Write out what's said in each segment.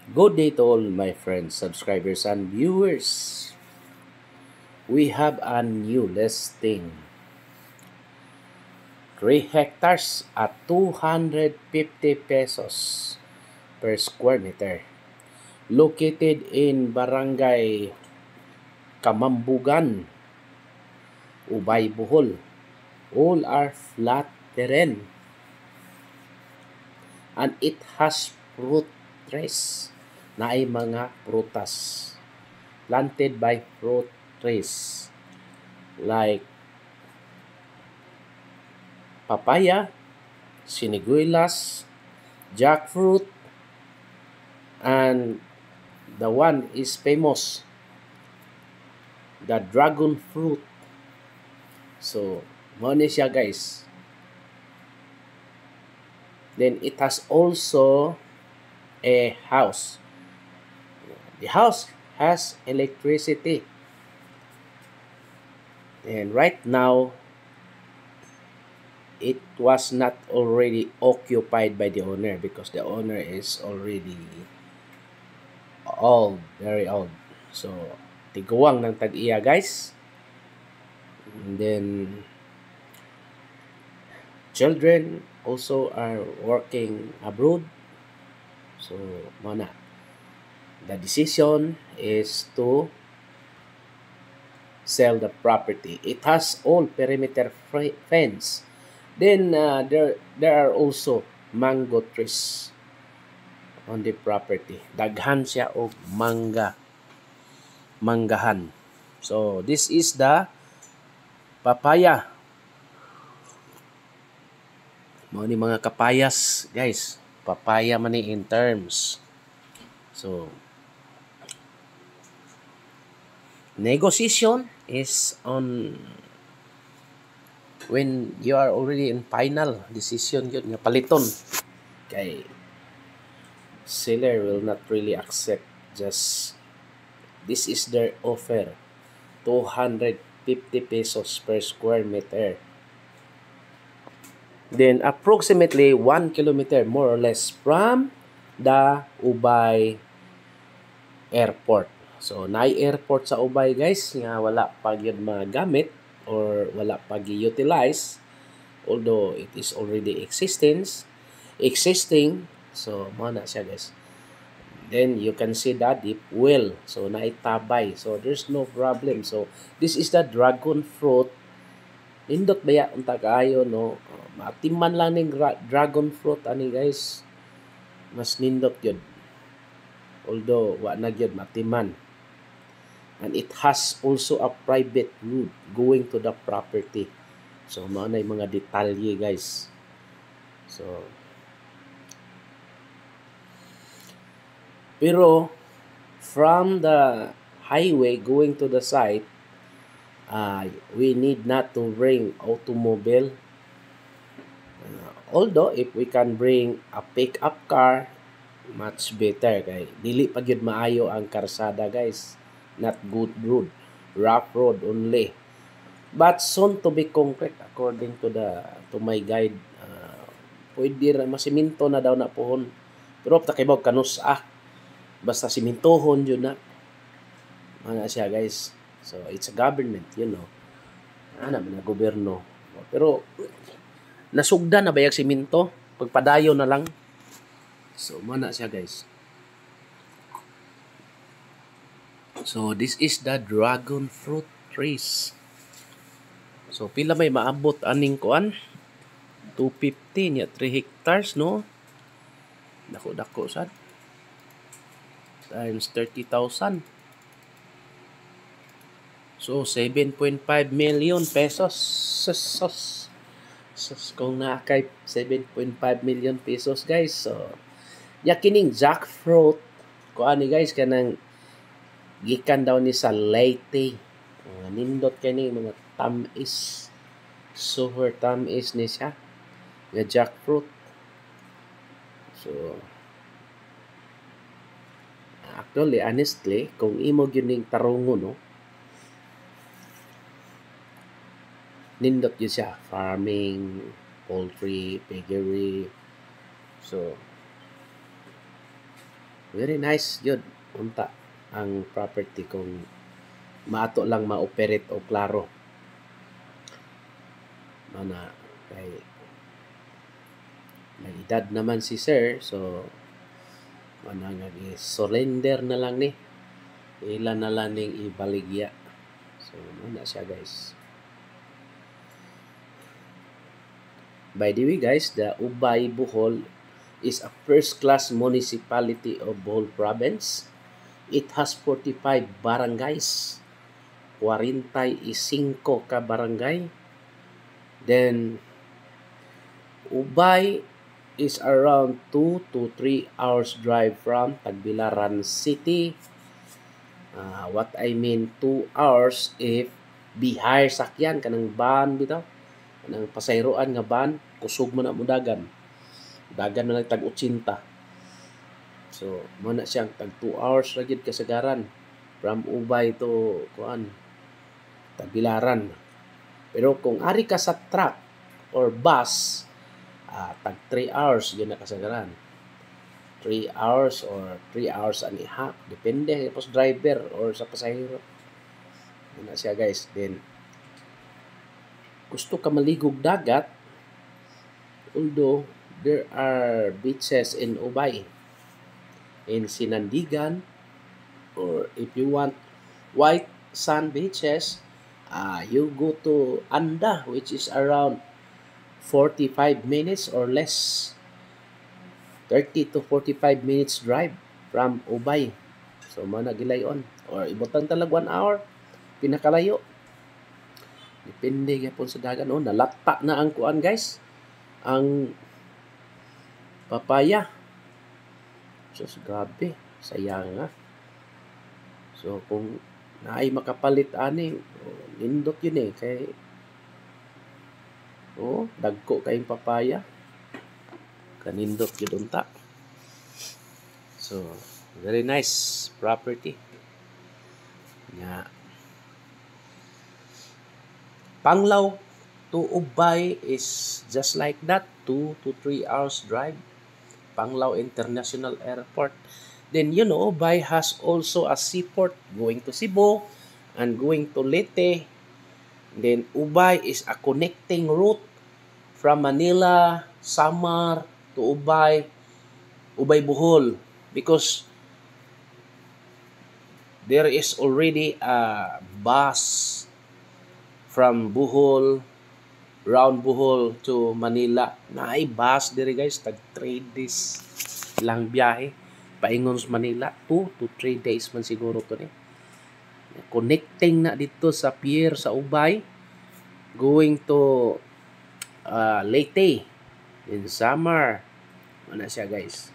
Good day to all my friends, subscribers, and viewers. We have a new listing. 3 hectares at 250 pesos per square meter. Located in Barangay Kamambugan, Ubay, Bohol. All are flat terrain. And it has fruit trees na ay mga prutas. Planted by fruit trees like papaya, siniguelas, jackfruit, and the one is famous, the dragon fruit. So, mo ni siya guys. Then it has also a house. The house has electricity. And right now, it was not already occupied by the owner because the owner is already old, very old. So, tiguang ng tag-iya guys. And then, children also are working abroad. So, mana. The decision is to sell the property. It has all perimeter fence. Then there are also mango trees on the property. Daghan siya og manggahan. So this is the papaya. Mo ni mga kapayas, guys. Papaya man ni in terms. So negotiation is on when you are already in final decision yun nga paliton kay seller will not really accept just this is their offer 250 pesos per square meter, then approximately 1 kilometer more or less from the Ubay airport. So naay airport sa Ubay guys nga wala pa gyud magamit or wala pa gi-utilize, although it is already existing. So mo na siya guys. Then you can see that deep well, so naitabay, so there's no problem. So this is the dragon fruit. Indot baya unta kaayo no, matiman lang ning dragon fruit ani guys, mas nindot yun, although wa na gyud matiman. And it has also a private road going to the property. So, mao na yung mga detalye, guys. So, pero, from the highway going to the site, we need not to bring automobile. Although, if we can bring a pick-up car, much better. Kay dili pa gyud maayo ang karsada, guys. Not good road, rough road only, but soon to be concrete according to my guide. Pwede ra masiminto na daw na pohon, pero takibaw kanus basta simintohon yun na mana siya guys. So it's a government, ana man na gobyerno, pero nasugdan na bayag siminto pagpadayon na lang. So mana siya guys. So, this is the dragon fruit trees. So, pila may maabot aning kuan? 250 niya, 3 hectares, no? Dako-dako sad. Times 30,000. So, 7.5 million pesos. Sus, kung nakakay 7.5 million pesos, guys. So, yakining jackfruit. Kuan ni guys, kanang gikan daw ni sa Leyte. Nindot kani mga tamis. Super tamis ni siya. Nga jackfruit. So, actually, honestly, kung imo gyud ning tarungon, no, nindot yun siya. Farming, poultry, piggery. So, Very nice yun. Unta ang property kung maato lang ma-operate o klaro. Mana kay may edad naman si sir, so mana nga i-surrender na lang ni. Ilan na lang ning ibaligya. So, muna siya guys. By the way guys, the Ubay, Bohol is a first-class municipality of Bohol Province. It has 45 barangays, 45 ka barangay. Then, Ubay is around 2 to 3 hours drive from Tagbilaran City. What I mean 2 hours if bihar sakyan kanang van bitaw, kanang pasayroan nga van, kusog mo na mo dagan na lang tag 80. So mo na siyang tag 2 hours ra gid kasagaran from Ubay to kuan Tagbilaran. Pero kung ari ka sa truck or bus, tag 3 hours yun na kasagaran. 3 hours or 3 hours and a half. Depende sa driver or sa pasahero. Yun na siya guys. Then, gusto ka maligog dagat, although there are beaches in Ubay, in Sinandigan, or if you want white sand beaches, you go to Anda, which is around 45 minutes or less. 30 to 45 minutes drive from Ubay. So, managilayon. Or ibutang talag 1 hour. Pinakalayo. Depende po sa dagan. Nalata na ang kuan guys. Ang papaya. So, grabe. Sayang nga. So, kung naay makapalit ani, nindot yun kay dagko kayong papaya. Kanindot yun unta. So, very nice property. Nga. Panglao to Ubay is just like that. 2 to 3 hours drive. Panglao International Airport. Then, Ubay has also a seaport going to Cebu and going to Leyte. Then, Ubay is a connecting route from Manila, Samar, to Ubay, Bohol, because there is already a bus from Bohol, round Bohol to Manila. Naay bus diri guys, tag 3 days lang biyahe paingon sa Manila. 2 to 3 days man siguro to ni. Connecting na dito sa pier sa Ubay, going to Leyte in Samar. Ano siya guys.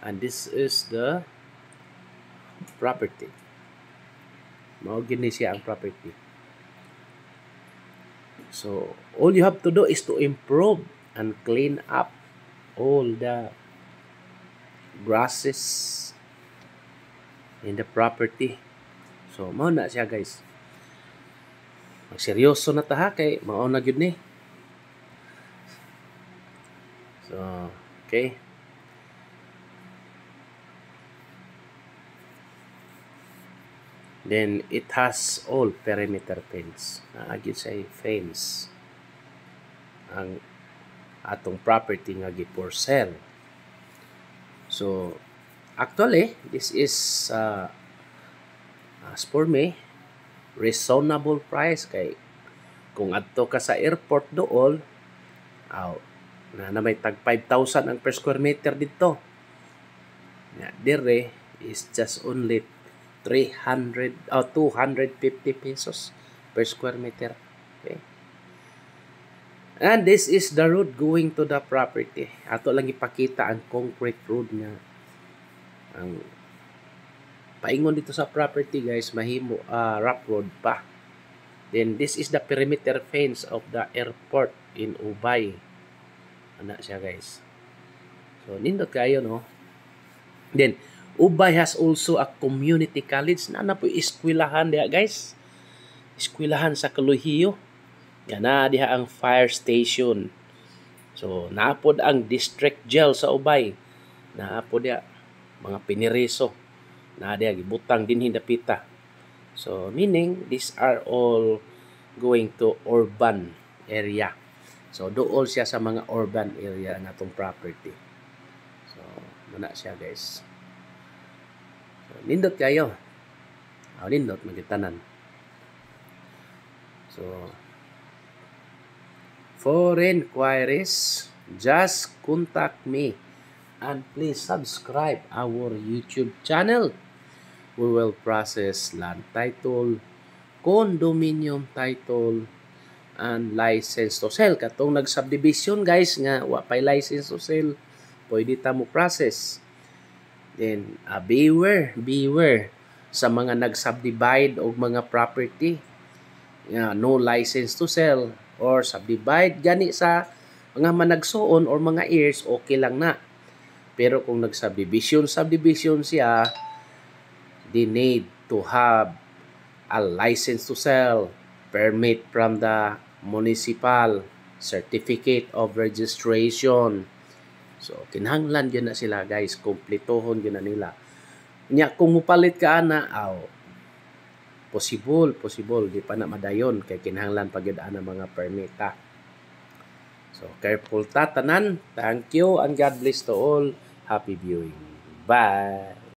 And this is the property. Mao gini siya ang property. So, all you have to do is to improve and clean up all the grasses in the property. So, mao na siya guys. Magseryoso na ta ha kay mao na gyud ni. So, okay. Then, it has all perimeter fence. Naagid sa fence ang atong property nga gi-for sale. So, actually, this is as for me, reasonable price kay kung adto ka sa airport dool, na may tag 5,000 ang per square meter dito. Dire is just only 250 pesos per square meter. Okay. And this is the road going to the property. Ato lang ipakita ang concrete road nga. Ang paingon dito sa property guys, mahimo rough road pa. Then this is the perimeter fence of the airport in Ubay. Ana siya guys. So nindot kayo no. Then Ubay has also a community college na po eskwelahan diha guys. Eskwelahan sa Kaluhiyo. Yan na diha ang fire station. So naapod ang district jail sa Ubay. Naapod diha mga pinireso na diya gibutang dinhi dapita. So meaning these are all going to urban area. So dool siya sa mga urban area na itong property. So muna siya guys. So, nindot kayo. Nindot magitanan. So for inquiries, just contact me and please subscribe our YouTube channel. We will process land title, condominium title, and license to sell. Katong nag-subdivision guys nga wa pay license to sell, pwede ta mo process. Then beware sa mga nag-subdivide og mga property. No license to sell or subdivide gani sa mga managsuon or mga heirs, okay lang na. Pero kung nag-subdivision siya, they need to have a license to sell, permit from the municipal, certificate of registration. So, kinahanglan yun na sila guys, kumpletohon yun na nila. Nya, kung mupalit ka na, possible, di pa na madayon, kay kinahanglan pag yun na mga permita. So, careful ta tanan. Thank you and God bless to all. Happy viewing. Bye!